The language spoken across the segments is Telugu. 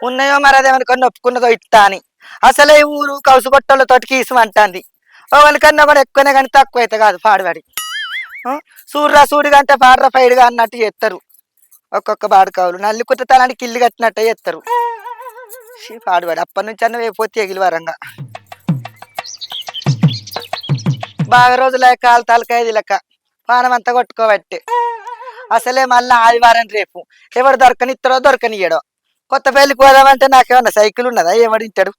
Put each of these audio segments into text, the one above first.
ఉన్నాయో మరి అదేమనుకొని ఒప్పుకున్నదో ఇస్తా అని. అసలే ఈ ఊరు కౌసుగొట్టలతోటి కీసం అంటాంది. ఒకనికన్నా కూడా ఎక్కువనే కానీ తక్కువ అయితే కాదు పాడుబడి. సూర్రా సూడిగా అంటే పాడరా పైడుగా అన్నట్టు చేస్తారు. ఒక్కొక్క బాడుకావులు నల్లి కుట్టతనానికి ఇల్లు కట్టినట్టే చేస్తారు. పాడుబడి అప్పటి నుంచి అన్న వేపోతే ఎగిలి వరంగా బాగా రోజులే కాలు తలకాయది లెక్క పానం అంతా కొట్టుకోబట్టే. అసలే మళ్ళీ ఆదివారం రేపు ఎవడు దొరకనిస్తాడో దొరకనియడో. కొత్త పెళ్ళికి పోదామంటే నాకేమన్నా సైకిల్ ఉన్నదా ఎవడింటాడు.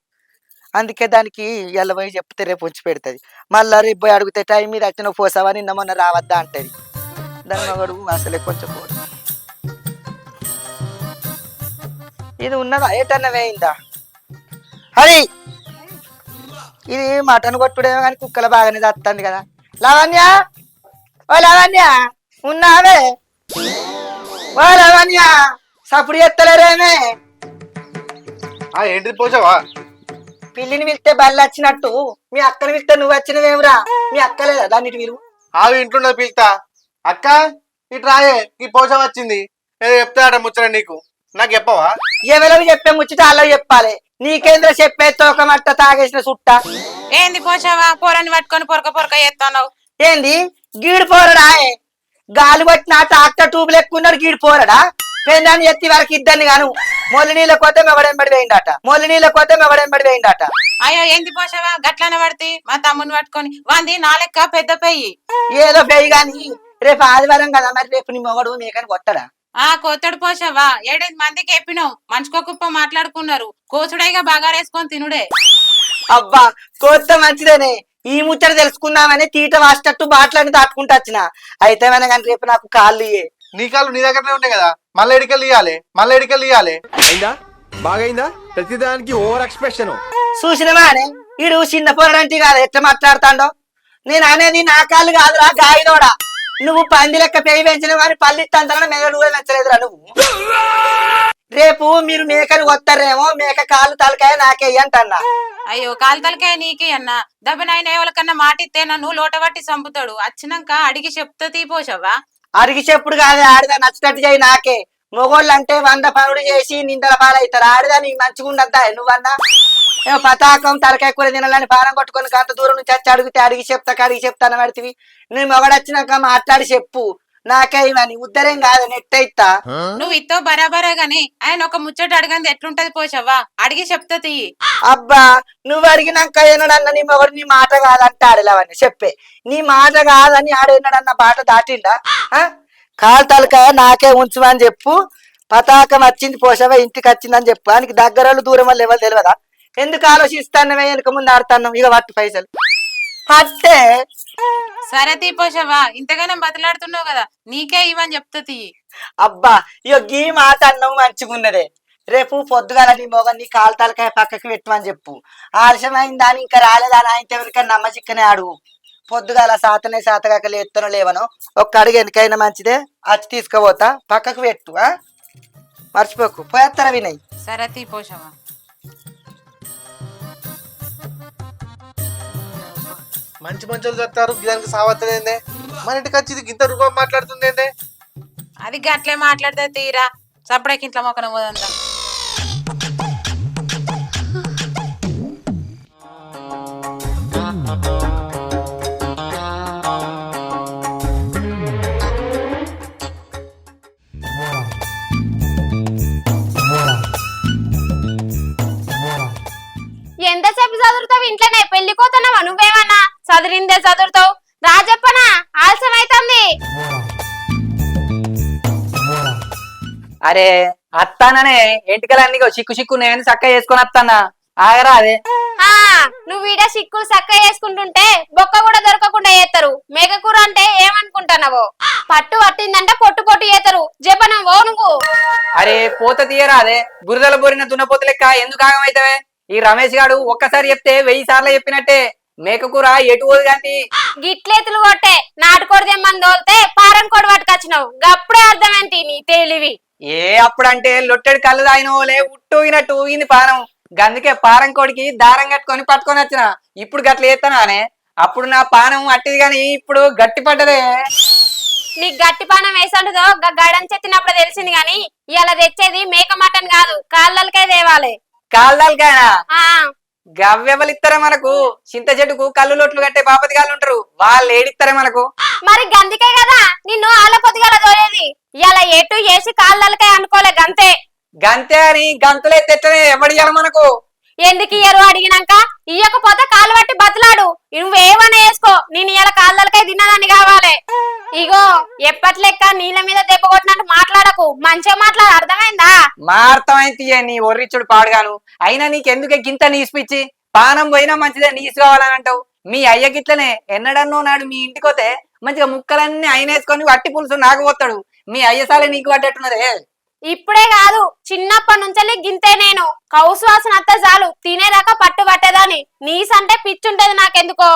అందుకే దానికి ఎల్ల పోయి చెప్తే రేపు ఉంచి పెడుతుంది. మళ్ళీ రేపు పోయి అడిగితే టైం మీద వచ్చిన పోసావా నిన్న మొన్న రావద్దా అంటది. దాని మగడు అసలే కొంచెం పోడు. ఇది ఉన్నదా ఏటన్నా వేయిందా అది. ఇది మటన్ కొట్టుడేమో కానీ కుక్కల బాగానే తత్తంది కదా. లావణ్య ఓ లావణ్య ఉన్నావే ఓ లావణ్య సప్పుడు ఎత్తలేరేమే. ఏంటి పోసావా? పిల్లిని పిలిస్తే బళ్ళు వచ్చినట్టు మీ అక్కని పిలిస్తే నువ్వు వచ్చినవేమిరా? మీ అక్క లేదా దాన్ని మీరు ఆవి ఇంట్లో పిలుతా. అక్క ఇటు రాయే, ఈ పోసా వచ్చింది ఏదో చెప్తాడ ముచ్చట నీకు, నాకు చెప్పవా? ఎవరవి చెప్పే ముచ్చట అలా చెప్పాలి. నీకేంద్ర చెప్పే తోకమట్ట తాగేసిన సుట్ట. ఏంది పోసావా పోరని పట్టుకొని పొరక పొరక చేస్తావు? ఏంది గీడు పోరడా? గాలి పట్టిన ట్రాక్టర్ ట్యూబ్ లెక్కున్నాడు గీడు పోరడా? పెందాన్ని ఎత్తి వరకు ఇద్దరిని గాను మొల్లి నీళ్ళ కోతే మెవడెంబడి వేయిందట. అయ్యో ఏంది పోసావా గట్లనే పడితే మా తమ్ముని పట్టుకొని వాంది నా లెక్క పెద్ద పెయ్యి. ఏదో పెయ్యి గాని రేపు ఆదివారం కదా, మరి రేపు నీ మొగడు మేకని కొట్టడా? కొత్తడు పోసావా 7 మందికి చెప్పినావు, మనిషికో కుప్ప మాట్లాడుకున్నారు. కోసుడైగా బాగారేసుకొని తినుడే. అబ్బా కోత మంచిదేనే. ఈ ముచ్చట తెలుసుకుందామని తీట వాసేటట్టు బాటలని దాటుకుంటూ వచ్చిన. అయితే కానీ రేపు నాకు కాళ్ళు ఇయ్యే. నీ కాళ్ళు నీ దగ్గరనే ఉంటాయి కదా, మళ్ళీ ఎడికెళ్ళి ఇయ్యాలి. అయిందా? బాగైందా? ప్రతిదానికి ఓవర్ ఎక్స్ప్రెషన్. చూసినవానే ఈడు చిన్న పోరడంటే కాదు ఎట్లా మాట్లాడుతాడో. నేను అనేది నా కాళ్ళు కాదురా గాయనోడా. నువ్వు పంది లెక్క పెయి పెంచిన కానీ పల్లి తంతన మెదడు కూడా పెంచలేదురా నువ్వు. రేపు మీరు మేకని కొత్తారేమో, మేక కాళ్ళు తలకాయ నాకేయ్యి అంటన్నా. అయ్యో కాలు తలకాయ నీకే అన్నా. దెబ్బనైన ఎవరికన్నా మాటిస్తే నన్ను లోటబట్టి చంపుతాడు. వచ్చినాక అడిగి చెప్తా తీపోసావా? అడిగి చెప్పుడు కాదు, ఆడదా నచ్చినట్టు చేయి. నాకే మొగోళ్ళు అంటే 100 పనులు చేసి నిందల పాలవుతారు. ఆడదా నీకు మంచిగా ఉండద్దా? నువ్వన్నా ఏమో పతాకం తలకాయ కూర తినాలని పానం కొట్టుకొని అంత దూరం నుంచి వచ్చి అడిగి చెప్తాను పడితివి. నేను మొగడొచ్చినాక మాట్లాడి చెప్పు. నాకే ఇవని ఉద్దరేం కాదు నెట్టయితా. నువ్వు ఇత్తో బరాబరే గాని ఆయన ఒక ముచ్చట అడగంది ఎట్లుంటది పోసావా? అడిగి చెప్తా తీయి. అబ్బా నువ్వు అడిగినాక ఏనాడన్నా నీ మొగడు నీ మాట కాదంటాడేలావని చెప్పే. నీ మాట కాదని ఆడేనాడన్న బాట దాటిండా? కాలు తలకాయ నాకే ఉంచుమని చెప్పు. పతాకం వచ్చింది పోసావా ఇంటికి వచ్చిందని చెప్పు. ఆయనకి దగ్గర దూరం వల్ల ఎవరు తెలియదా? ఎందుకు ఆలోచిస్తానవే? వెనక ముందు ఆడుతాను ఇక పట్టు పైసలు అట్టే. సరే తీపోసావా, ఇంతగానే బతలాడుతున్నావు కదా, నీకే ఇవని చెప్తా తీయి. అబ్బా ఇక గీ మాట అన్నం మంచిగున్నదే. రేపు పొద్దుగాల నీ మొగ నీ కాలు తలకాయ పక్కకి పెట్టమని చెప్పు. ఆలస్యమైన దాని ఇంకా రాలేదని ఆయన ఎవరికైనా నమ్మచిక్కనే అడుగు. పొద్దుగాల సాతగాక లేత్తనో లేవనో ఒక్క అడుగు ఎందుకైనా మంచిదే. వచ్చి తీసుకుపోతా, పక్కకు పెట్టు. మర్చిపోకు. పోయేస్తారా వినయ్? సరే తీపోసావా. మంచి మంచులు చెప్తారు, దానికి సావత్తలేందే. మన ఇంటికి వచ్చి ఇది ఇంత రూపం మాట్లాడుతుందేందే? అది గట్లే మాట్లాడితే తీరా చప్పుడకి ఇంట్లో మొక్కన పోదంతా. ఎంతసేపు చదువుతావు ఇంట్లోనే? పెళ్లిపోతున్నావా నువ్వేమన్నా? చదివిందే చదువుతావు రాజప్పనా? ఆలస్యం అవుతుంది. అరే అత్తాననే ఎంటికలన్నీ సిక్కున్నాయని చక్క చేసుకొని వస్తానా. ఆగరా అదే. నువ్వు ఈడ సిక్కులు చక్క చేసుకుంటుంటే బొక్క కూడా దొరకకుండా చేస్తారు. మేకకూర అంటే ఏమనుకుంటున్నావో? పట్టు పట్టిందంటే పొట్టు చేస్తారు. జపనం ఓ నువ్వు. అరే పోత తీయరా అదే. బురదల బోరిన దున్నపోత లెక్క ఎందుకు ఆగమైతవే? ఈ రమేష్ గాడు ఒక్కసారి చెప్తే 1000 సార్లు చెప్పినట్టే. మేకకూర ఎటు పోదు గాంటి. గిట్లేతులు కొట్టే నాటుకోడి తెమ్మని తోలితే పారం కోడి పట్టుకొచ్చినావు. గప్పుడే అర్థమేంటి నీ తెలివి? అప్పుడంటే లొట్టెడు కళ్ళు తాగినోలే ఉట్టూగినట్టు ఊగింది పానం. గందుకే పారం కోడికి దారం కట్టుకొని పట్టుకొని వచ్చిన. ఇప్పుడు గట్ల చేస్తానానే. అప్పుడు నా పానం అట్టిది గాని ఇప్పుడు గట్టి పడ్డదే. నీకు గట్టి పానం వేసండుదో గడని చెత్తినప్పుడు తెలిసింది గాని ఇలా తెచ్చేది మేక మటన్ కాదు కాళ్ళకే తేవాలి. కాళ్ళకాయనా ఆ గవ్వెవలు ఇస్తారే మనకు? చింత చెట్టుకు కళ్ళు లొట్లు కట్టే బాపతి గాళ్ళు ఉంటారు, వాళ్ళు ఏడిస్తారే మనకు? మరి గందికే కదా నిన్ను ఆల పొద్దుగల దోరేది. ఇలా ఎటు వేసి కాళ్ళకే అనుకోలే గంతే. గంతే అని గంతులే తెట్టనే ఎవడియాలి మనకు? ఎందుకు ఇయ్యరు అడిగినాక ఇయ్యకపోతే కాళ్ళు పట్టి బతలాడు. నువ్వేమన్నా వేసుకో నేను ఇలా కాళ్ళకే తిన్నదాన్ని కావాలి. ఇగో ఎప్పట్లెక్క నీళ్ళ మీద దెబ్బ కొట్టినట్టు మాట్లాడకు, మంచిగా మాట్లాడు అర్థమైందా? మా అర్థమైంది నీ ఒర్రిచ్చుడు పాడుగాను. అయినా నీకెందుకే గింత నీసిపిచ్చి? పానం పోయినా మంచిదే నీసు కావాలని అంటావు. మీ అయ్య గిట్లనే ఎన్నడన్నో నాడు మీ ఇంటికోతే మంచిగా ముక్కలన్నీ అయినేసుకొని వట్టి పులుసు నాకు పోతాడు. మీ అయ్యసాలే నీకు పడ్డట్టున్నదే. ఇప్పుడే కాదు చిన్నప్పటి నుంచి గింతే నేను. కౌసు వాసన అత్త చాలు తినేదాకా పట్టు పట్టేదాన్ని. నీసంటే పిచ్చుంటది నాకెందుకో.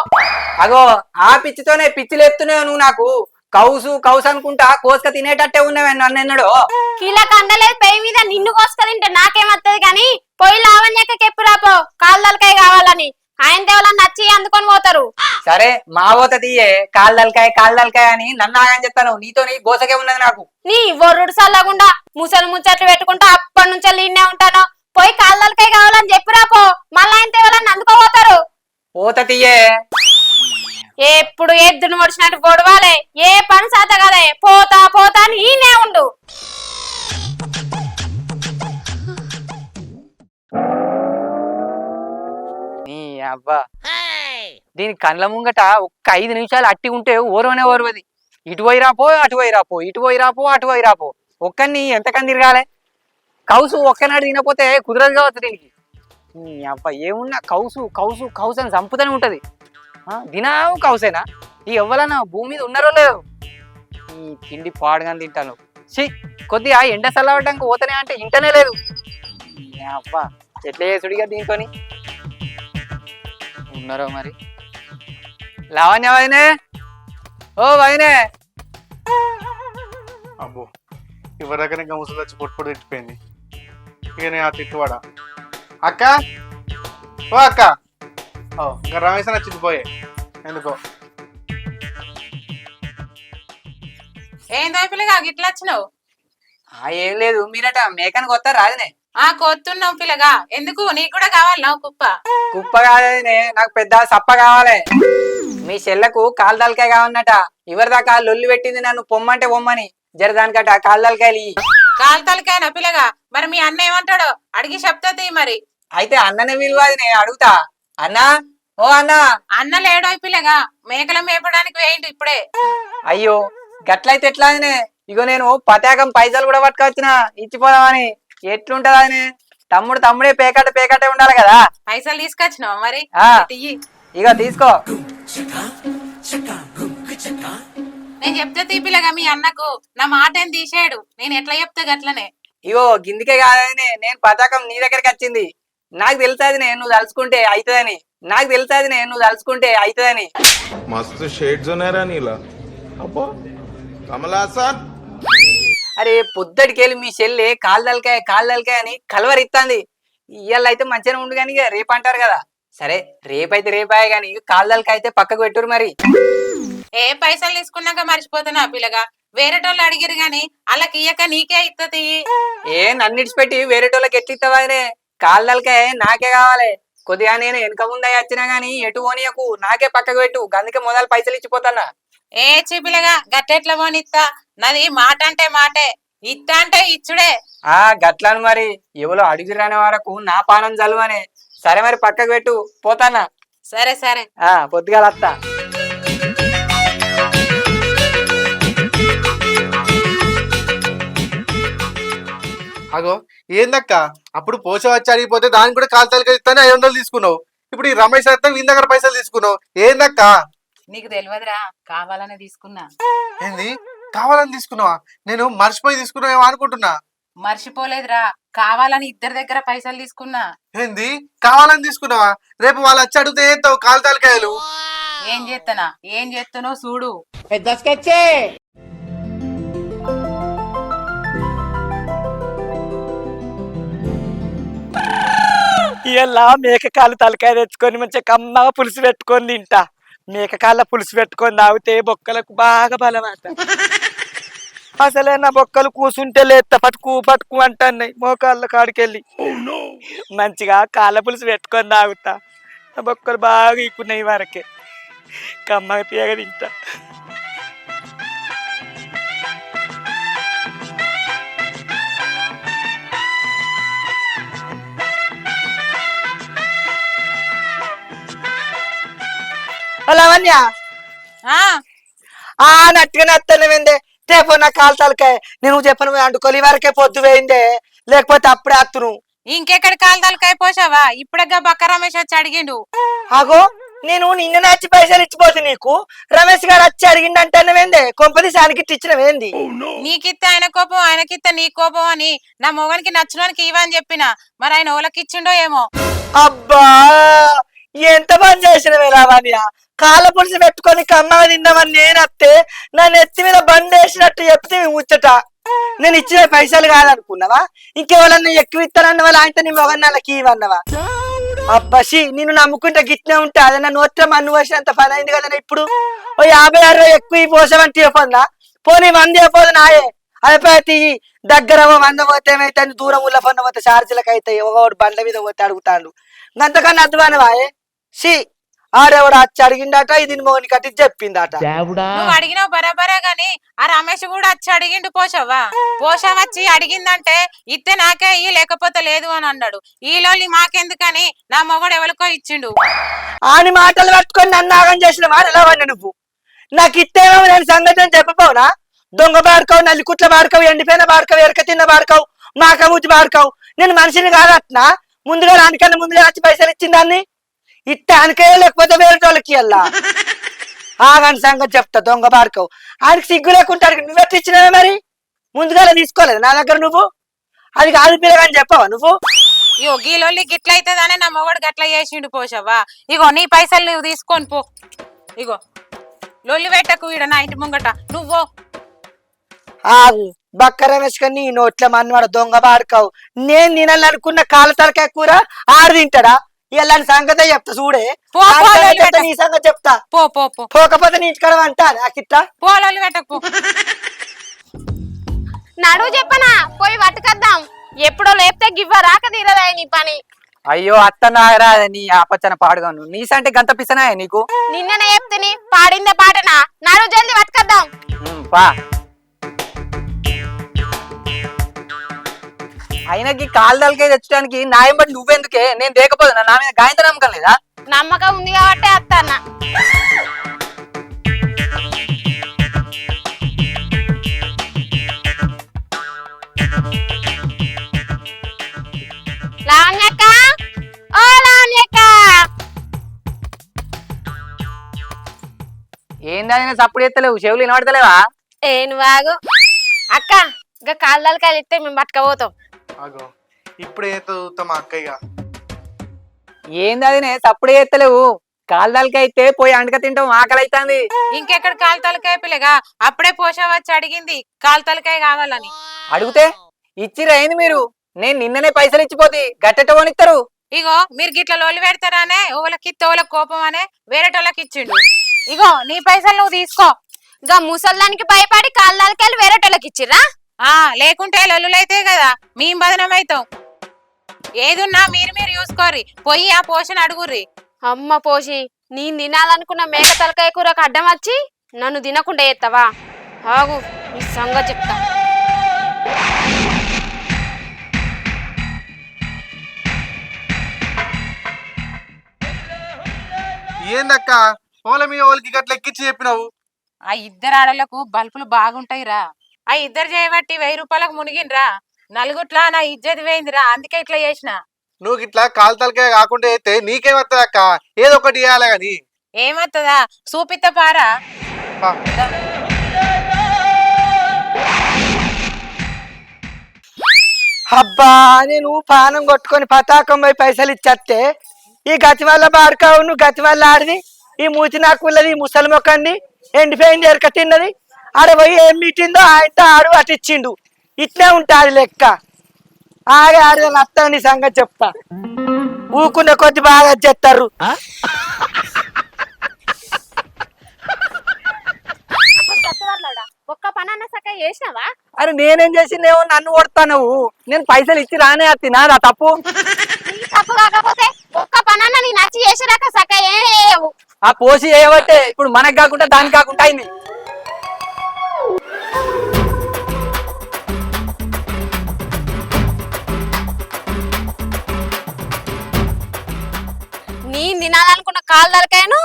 అగో ఆ పిచ్చితోనే పిచ్చి లేపుతున్నావు నువ్వు నాకు. కౌసు కౌసు అనుకుంటా కోసుక తినేటట్టే ఉన్నావే నన్నెన్నడో. కిలా కండలేదు పెయి మీద నిన్ను కోసుక తింటే నాకేమత్తది గాని పొయ్యి లావణ్యకి ఎప్పురాపో కాళ్ళకాయ కావాలని. ఆయన దేవాలని నచ్చి అందుకొని పోతారు. సరే మా పోత తీయే కాళ్ళకాయ అని నన్ను ఆగని చెప్తాను. నీతోని గోసకే ఉన్నది నాకు. నీ ఒర్రుడు సల్లగుండా ముసలు ముచ్చట్లు పెట్టుకుంటా అప్పటి నుంచి లీనే ఉంటాను. పోయి కాళ్ళకాయ కావాలని చెప్పిరాపో మళ్ళీ ఆయన దేవాలని అందుకోపోతారు. పోత తీయే. ఎప్పుడు ఎద్దును ముడిచినట్టు గొడవాలే, ఏ పని సాత కదే. పోతా పోతా అని ఈయనే ఉండు. నీ అబ్బా దీని కండ్ల ముంగట ఒక్క 5 నిమిషాలు అట్టి ఉంటే ఓరవనే ఓర్వది. ఇటు పోయి రాపో అటు పోయి రాపో, ఇటు పోయి రాపో అటు పోయి రాపో. ఒక్కడిని ఎంతకని తిరగాలే? కౌసు ఒక్కనాడు తినపోతే కుదరదు కావచ్చు దీనికి. నీ అబ్బా ఏమున్నా కౌసు కౌసు కౌసు అని చంపుతూనే ఉంటది. దినం కౌసేనా? ఈ ఎవ్వలన్నా భూమి మీద ఉన్నారో లేదో? ఈ తిండి పాడుగా తింటాను. కొద్దిగా ఎండ చల్లవడానికి పోతనే అంటే ఇంటనే లేదు. అబ్బా ఎట్లా చేసుడిగా దీంతోని ఉన్నారో మరి. లావణ్య వదినే, ఓ వదినే. అబ్బో ఎవరి దగ్గర ఇంకా ముసలి వచ్చి పొట్టు తిట్టిపోయింది. ఇక నేను ఆ తిట్టువాడా. అక్క ఓ అక్క, ఓ ఇంకా రమేష్ వచ్చింది పోయే ఎందుకో. ఏందో పిల్లగా గిట్లా వచ్చినావు? ఏం లేదు, మీరట మేకని కొత్త రాదునే. కొత్తున్నావు పిల్లగా. ఎందుకు నీకు కూడా కావాలి నా కుప్ప? కుప్ప కాదనే, నాకు పెద్ద సప్ప కావాలి. మీ చెల్లకు కాలు తలకాయ కావన్నట. ఎవరిదాకా లొల్లి పెట్టింది నన్ను పొమ్మంటే పొమ్మని. జరదానికట కాలు తలకాయలు. కాలు తలకాయనా పిల్లగా? మరి మీ అన్న ఏమంటాడో అడిగి చెప్తాది మరి. అయితే అన్ననే విలువది, నేను అడుగుతా. అన్నా, ఓ అన్నా. అన్న లేడో పిల్లగా, మేకల మేపడానికి వేయండి ఇప్పుడే. అయ్యో గట్లయితే ఎట్లా అదినే? ఇగో నేను పతాకం పైసలు కూడా పట్టుకొచ్చిన ఇచ్చిపోదామని. ఎట్లుంటది అదినే? తమ్ముడే పేకట్టే ఉండాలి కదా. పైసలు తీసుకొచ్చినావా మరి? ఇగో తీసుకో. నేను చెప్తే తీపిల్లగా మీ అన్నకు నా మాట ఏం తీసాడు. నేను ఎట్లా చెప్తా గట్లనే. ఇగో గిందికే కాదని నేను పతాకం నీ దగ్గరికి వచ్చింది. నాకు తెలుసాది నువ్వు తలుచుకుంటే అవుతుందని. నాకు తెలుసాది నువ్వు తలుచుకుంటే అవుతుందని. మస్తు షేడ్స్ ఉన్నారా నీలా? అబ్బో కమలాసన్. అరే పొద్దడికెళ్ళి మీ చెల్లి కాలు తలకాయ అని కలవరిస్తుంది. ఇవాళ అయితే మంచిగానే ఉండు కానీ రేపు అంటారు కదా. సరే రేపైతే రేపాయే గాని కాలు తలకాయ అయితే పక్కకు పెట్టురు మరి. ఏ పైసలు తీసుకున్నాక మర్చిపోతున్నా పిల్లగా. వేరేటోళ్ళు అడిగిరు గాని వాళ్ళకి ఇయ్యక నీకే ఇత్తది. నన్నిడిచిపెట్టి వేరేటోళ్ళకి ఎట్లిస్తావానే? కాలు తలకాయ నాకే కావాలి. కొద్దిగా నేను వెనక ముందే వచ్చినా గానీ ఎటు పోనీయకు, నాకే పక్కకు పెట్టు. అందుకే మొదలు పైసలు ఇచ్చిపోతానా. ఏ చిపిలగా గట్టెట్లా పోనిస్తా? నాది మాట అంటే మాటే, ఇత్తా అంటే ఇచ్చుడే. గట్లను మరి. ఎవరో అడిగిరాని వరకు నా పానం జలువనే. సరే మరి పక్కకు పెట్టు, పోతానా. సరే సరే పొద్దుగాల వస్తా. అగో ఏందక్క, అప్పుడు పోష వచ్చి అడిగిపోతే దానికి కూడా కాలు తలకాయ ఇస్తానే 500 తీసుకున్నావు. ఇప్పుడు ఈ రమేష్ అయితే వీని దగ్గర పైసలు తీసుకున్నావు. ఏందక్క? నీకు తెలియదురా, కావాలని తీసుకున్నా. ఏంది కావాలని తీసుకున్నావా? నేను మర్చిపోయి తీసుకున్నావేమో అనుకుంటున్నా. మర్చిపోలేదురా, కావాలని ఇద్దరి దగ్గర పైసలు తీసుకున్నా. ఏంది కావాలని తీసుకున్నావా? రేపు వాళ్ళు వచ్చి అడిగితే ఏంటావు కాలు తలకాయలు? ఏం చేస్తానో చూడు. ఇలా మేక కాలు తలకాయ తెచ్చుకొని మంచిగా కమ్మగా పులుసు పెట్టుకొని తింటా. మేకకాళ్ళ పులుసు పెట్టుకొని తాగితే బొక్కలకు బాగా బలమాట. అసలే నా బొక్కలు కూసుంటే లేత పట్టుకు పట్టుకు అంటున్నాయి మోకాళ్ళ కాడికెళ్ళి. మంచిగా కాళ్ళ పులుసు పెట్టుకొని తాగుతా, నా బొక్కలు బాగా ఈకున్నాయి వరకే. కమ్మగా తీయగ తింటా. అలావన్యా ఆ నట్టుగా నత్తనవేందే రేపు నా కాలు తలకాయ నేను చెప్పను అంటుకోలి వరకే పొద్దు వేయిందే, లేకపోతే అప్పుడే అత్తును. ఇంకెక్కడ కాలుదలకాయ పోసావా? ఇప్పుడే బక్క రమేష్ వచ్చి అడిగిండు. ఆగో నేను నిన్న నచ్చి పైసలు ఇచ్చిపోతే నీకు రమేష్ గారు వచ్చి అడిగిండంటేవేందే కొంపది సానికి ఇచ్చినవేంది? నీకిత్తే ఆయన కోపం, ఆయనకిత్తే నీ కోపం అని నా మొగనికి నచ్చినోనికి ఇవని చెప్పిన. మరి ఆయన ఓలకి ఇచ్చిండో ఏమో. అబ్బా ఎంత పని చేసినవే లావణ్య, కాళ్ళ పులుసు పెట్టుకొని కమ్మగా తిందామని నేను అత్తే నా నెత్తి మీద బండి వేసినట్టు చెప్తే ముచ్చట. నేను ఇచ్చిన పైసలు కాదనుకున్నావా? ఇంకెవరన్నా ఎక్కువ ఇస్తానన్న వాళ్ళు ఆయనతో నీ మొగన్నాళ్ళకి ఇవన్నవా? అబ్బాషి నిన్ను నమ్ముకుంటే గిట్నే ఉంటే అదే నా నోట్లో మన్ను పోసినంత పని అయింది కదా. ఇప్పుడు ఓ 50-60 ఎక్కువ పోసామంటే చెప్పన్నా, పోనీ 100 పోదు నాయే అయిపోయి దగ్గర 100 పోతే ఏమైతే దూరం ఉల్ల పన్న పోతే ఛార్జీలకు అవుతాయి. ఒకటి బండ్ల మీద పోతే అడుగుతాడు, అంతకన్నా అద్దువానవాయే. షీ ఆడేవాడు వచ్చి అడిగిండట, ఇది మోని కట్టి చెప్పిందట. నువ్వు అడిగినావు బరాబరే గాని ఆ రమేష్ కూడా వచ్చి అడిగిండు పోషవ్వా. పోషం వచ్చి అడిగిందంటే ఇత్తే నాకే ఇయ్యి లేకపోతే లేదు అని అన్నాడు. ఈలోని మాకెందుకని నా మొగడు ఎవరికో ఇచ్చిండు. ఆని మాటలు పట్టుకొని నన్ను ఆగం చేసిన వాడు ఎలా వాడిని నువ్వు? నాకు ఇత్తేమో నేను సంగతి అని చెప్పపోనా? దొంగ బాడుకావు, నల్లికుట్ల బాడుకావు, ఎండిపోయిన బాడుకావు, ఎరక తిన్న బాడుకావు, మాకబూతి బాడుకావు. నేను మనిషిని కాదట్నా? ముందుగా రానికన్నా ముందుగా వచ్చి పైసలు ఇచ్చింది దాన్ని ఇట్ట అనకే, లేకపోతే వేరే వాళ్ళకి వెళ్ళా ఆగని సంగతి చెప్తా. దొంగ బాడుకావు ఆయనకి సిగ్గు లేకుంటాడు. నువ్వెట్లా ఇచ్చినావే మరి? ముందుగా తీసుకోలేదు నా దగ్గర నువ్వు? అది కాదు పిల్లగాని చెప్పవా నువ్వు? ఇగో గీలోళ్ళి గిట్లయితేదానే నా మొగడు గట్ల చేసిండు పోషవ్వా. ఇగో నీ పైసలు నువ్వు తీసుకొని పో. ఇగో లొల్లి పెట్టకు ఈడ నా ఇంటి ముంగట నువ్వు. ఆగు బక్క రమేష్ కన్నా నీ నోట్ల మన్వాడ దొంగ బాడుకావు. నేను తినాలనుకున్న కాళ్ళ తలకాయ కూర ఆడు తింటాడా? ఇలాంటి సంగతే చెప్తా చూడే. పో, పో, లొల్లి పెట్టకు. నీ సంగతి చెప్తా. పో పో పో పోకపోతే నీ ఇక్కడ అంటా నాకిట్లా పో, లొల్లి పెట్టకు. నడువు చెప్పనా పోయి పట్టుకద్దాం. ఎప్పుడో లేపితే గివ్వ రాక తీరదా నీ పని. అయ్యో అత్త నాగరా నీ ఆపచ్చన పాడుగాను నీసంటే గంత పిసనాయ నీకు. నిన్ననే చెప్తిని పాడిందే పాటనా. నడువు జల్ది పట్టుకద్దాం. పా ఆయనకి కాలుదలకే తెచ్చడానికి నాయం బట్టి నువ్వెందుకే? నేను దేకపోదు నా మీద గాయంత నమ్మకం లేదా? నమ్మకం ఉంది కాబట్టి అత్తన్న. లావణ్యక్క, ఓ లావణ్యక్క. ఏంది ఆయన సప్పుడు ఎత్తలేవు, చెవులు వినబడతలేవా? నువ్వు అక్క ఇంకా కాళ్ళకాయలు ఇస్తే మేము పట్టుకపోతాం. ఆగో ఇప్పుడే చదువుతాం మా అక్కయ్య. ఏంది అదినే సప్పుడే ఎత్తలేవు? కాలుదలకి అయితే పోయి అండక తింటాం, ఆకలి అవుతుంది. ఇంకెక్కడ కాలు తలకాయ పిల్లగా అప్పుడే పోషా వచ్చి అడిగింది కాలు తలకాయ కావాలని. అడిగితే ఇచ్చిరా ఏంది మీరు? నేను నిన్ననే పైసలు ఇచ్చిపోతే గట్టెట్టవనిస్తారు. ఇగో మీరు గిట్ల లొల్లి పెడతారానే ఓలకి తోలకు కోపం అనే వేరేటోళ్ళకి ఇచ్చిండు. ఇగో నీ పైసలు నువ్వు తీసుకో. ఇంకా ముసల్దానికి భయపడి కాళ్ళకాయలు వేరేటోళ్ళకి ఇచ్చిర్రా? లేకుంటే లొల్లులైతే కదా మేము బదనమైతాం. ఏదున్నా మీరు చూసుకోర్రి, పోయి ఆ పోషణ అడుగుర్రి. అమ్మ పోషి, నేను తినాలనుకున్న మేక తలకాయ కూరకు అడ్డం వచ్చి నన్ను తినకుండా చేస్తావా? ఆగు నీ సంగతి చెప్తా. ఏందక్క ఓల మీద ఓలకి గట్ల ఎక్కించి చెప్పినావు? ఆ ఇద్దరు ఆడలకు బల్పులు బాగుంటాయిరా. ఆ ఇద్దరు చేయబట్టి 1000 రూపాయలకు మునిగినరా. నలుగుట్లా నా ఇజ్జతి పోయిందిరా, అందుకే ఇట్లా చేసిన. నువ్వు ఇట్లా కాలు తలకాయ కాకుండా అయితే నీకేమత్తది అక్క? ఏదో ఒకటి ఇవ్వాలి గాని. ఏమత్తదా చూపిత్త పారా. అబ్బా నేను పానం కొట్టుకొని పతాకం పోయి పైసలు ఇచ్చేస్తే ఈ గతి వల్ల బాడుకావు, నువ్వు గతి వల్ల ఆడిది, ఈ మూతి నాకున్నది, ఈ ముసలి మొక్కంది, ఎండిపోయింది, ఎరక తిన్నది. ఆడ పోయి ఏం మీటిందో ఆయనతో ఆడు అటు ఇచ్చిండు. ఇట్లే ఉంటాది లెక్క. ఆడే ఆడే నత్తా నీ సంగతి చెప్తా. ఊకున్న కొద్ది బాగా చెప్తారు. ఒక్క పనన్న సక్క చేసినావా? అరే నేనేం చేసిందేమో నన్ను కొడతావు. నేను పైసలు ఇచ్చి రానే అత్తి నాదా తప్పు. నీ తప్పు కాకపోతే ఒక్క పనన్న నీ నచ్చి చేసినాక సక్క ఏవు. ఆ పోసి చేయబట్టే ఇప్పుడు మనకు కాకుండా దానికి కాకుండా అయింది. నీ తినాలనుకున్న కాలు తలకాయను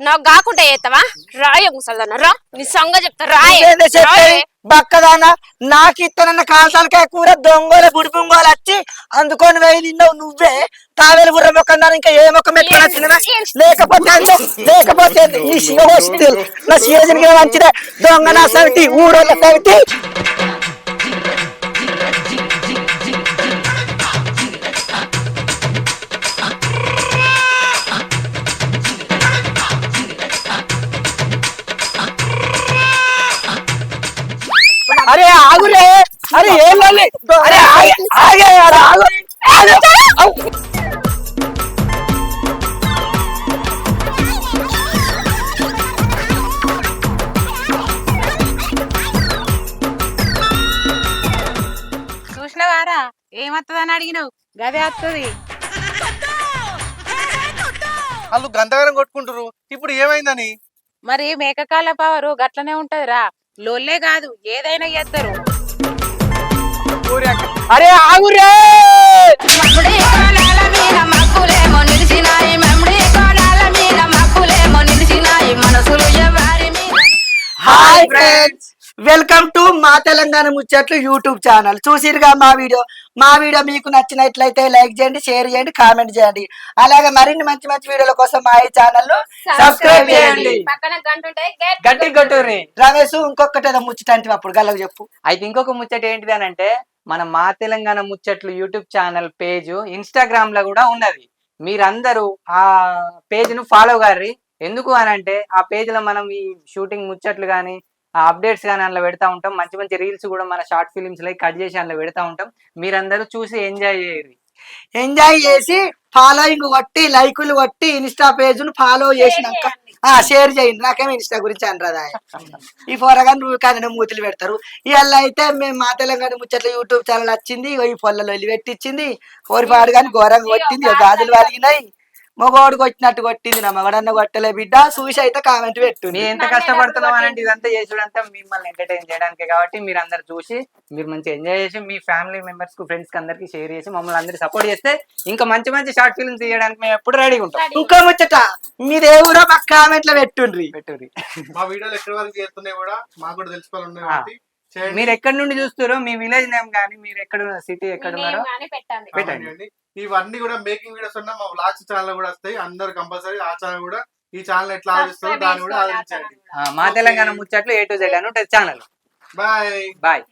నాకు కాకుండా చేస్తావా? రాయ ముసల్దాన రా, నీ సంగ చెప్తా. నువ్వేందే చెప్పేది? బక్కదానా నాకు ఇత్తనన్న కాల్తాలకాయ కూర దొంగల బుడిపుంగోలు వచ్చి అందుకొని వేయి తిన్నావు నువ్వే. తావేలు బుర్ర మొక్కన్నా ఇంకా ఏ మొక్క మెట్టుకొని వచ్చినా లేకపోతే అంతే, లేకపోతే అంతే. ఈ శివ నా సీజన్ మంచిదే. దొంగ నా సవితి ఊరోళ్ళ సవితి. అరే ఆగురే, అరే ఏం లొల్లి? అరే ఆగే ఆగు. చూసినవారా ఏమత్తదని అడిగినావు, గదే వస్తుంది. వాళ్ళు గంతగానం కొట్టుకుంటారు. ఇప్పుడు ఏమైందని? మరి మేకకాల పవరు గట్లనే ఉంటదిరా. లోల్లే కాదు ఏదైనా చేస్తారు. అరే ఆగురే. హాయ్ ఫ్రెండ్స్, వెల్కమ్ టు మా తెలంగాణ ముచ్చట్లు యూట్యూబ్ ఛానల్. చూసిరుగా మా వీడియో మీకు నచ్చినట్లయితే లైక్ చేయండి, షేర్ చేయండి, కామెంట్ చేయండి. అలాగే మరిన్ని మంచి మంచి వీడియోల కోసం మా ఈ ఛానల్ సబ్స్క్రైబ్ చేయండి. పక్కన గంట ఉంటాయి, గట్టి కొట్టుర్రి. రమేష్ ఇంకొకటి ఏదో ముచ్చటంటే అప్పుడు గల్లవు చెప్పు. అయితే ఇంకొక ముచ్చట ఏంటిది అని అంటే, మన మా తెలంగాణ ముచ్చట్లు యూట్యూబ్ ఛానల్ పేజ్ ఇన్స్టాగ్రామ్ లో కూడా ఉన్నది. మీరందరూ ఆ పేజ్ ను ఫాలో గారి. ఎందుకు అని అంటే ఆ పేజ్ లో మనం ఈ షూటింగ్ ముచ్చట్లు కానీ ఆ అప్డేట్స్ కానీ అందులో పెడతా ఉంటాం. మంచి మంచి రీల్స్ కూడా మన షార్ట్ ఫిలిమ్స్ లైక్ కట్ చేసి అందులో పెడతా ఉంటాం. మీరందరూ చూసి ఎంజాయ్ చేసి ఫాలోయింగ్ కొట్టి లైకులు కొట్టి ఇన్స్టా పేజ్ ను ఫాలో చేసినాక షేర్ చేయండి. నాకేమో ఇన్స్టా గురించి అనరాదా? ఈ ఫోరగా నువ్వు కానీ మూతులు పెడతారు. ఇవాళ అయితే మేము మా తెలంగాణ ముచ్చట్ల యూట్యూబ్ ఛానల్ వచ్చింది. ఈ పొల్లలో వెళ్ళి పెట్టించింది. కోరిపాడు కానీ ఘోరంగా కొట్టింది, గాజులు వాలిగినాయి. మగవాడికి వచ్చినట్టు కొట్టింది. నా మగడన్న కొట్టలే బిడ్డ. చూసి అయితే కామెంట్ పెట్టు. నేను ఎంత కష్టపడుతున్నాం అంటే ఇదంతా చేసుడంతా మిమ్మల్ని ఎంటర్టైన్ చేయడానికి కాబట్టి మీరు అందరు చూసి మీరు మంచిగా ఎంజాయ్ చేసి మీ ఫ్యామిలీ మెంబర్స్ కు ఫ్రెండ్స్ కి అందరికి షేర్ చేసి మమ్మల్ని అందరికి సపోర్ట్ చేస్తే ఇంకా మంచి మంచి షార్ట్ ఫిల్మ్స్ తీయడానికి మేము ఎప్పుడు రెడీగా ఉంటాం. ఇంకో ముచ్చట, మీదే ఊరో మాకు కామెంట్ లో పెట్టుండ్రి. మా వీడియోలు ఎక్కడి వరకు చేస్తున్నాయి కూడా మాకు కూడా తెలుసుకోవాలి. మీరు ఎక్కడి నుండి చూస్తారో మీ విలేజ్ నేమ్ కానీ మీరు ఎక్కడ సిటీ ఎక్కడ ఉన్నారో పెట్టండి. ఇవన్నీ కూడా మేకింగ్ వీడియోస్ ఉన్నా మా వ్లాగ్స్ ఛానల్ కూడా వస్తాయి. అందరు కంపల్సరీ ఆ ఛానల్ కూడా ఈ ఛానల్ ఎట్లా ఆలోచిస్తారో దాన్ని కూడా ఆలోచించండి. మా తెలంగాణ ముచ్చట్లు A to Z అని ఉంటుంది ఛానల్. Bye bye.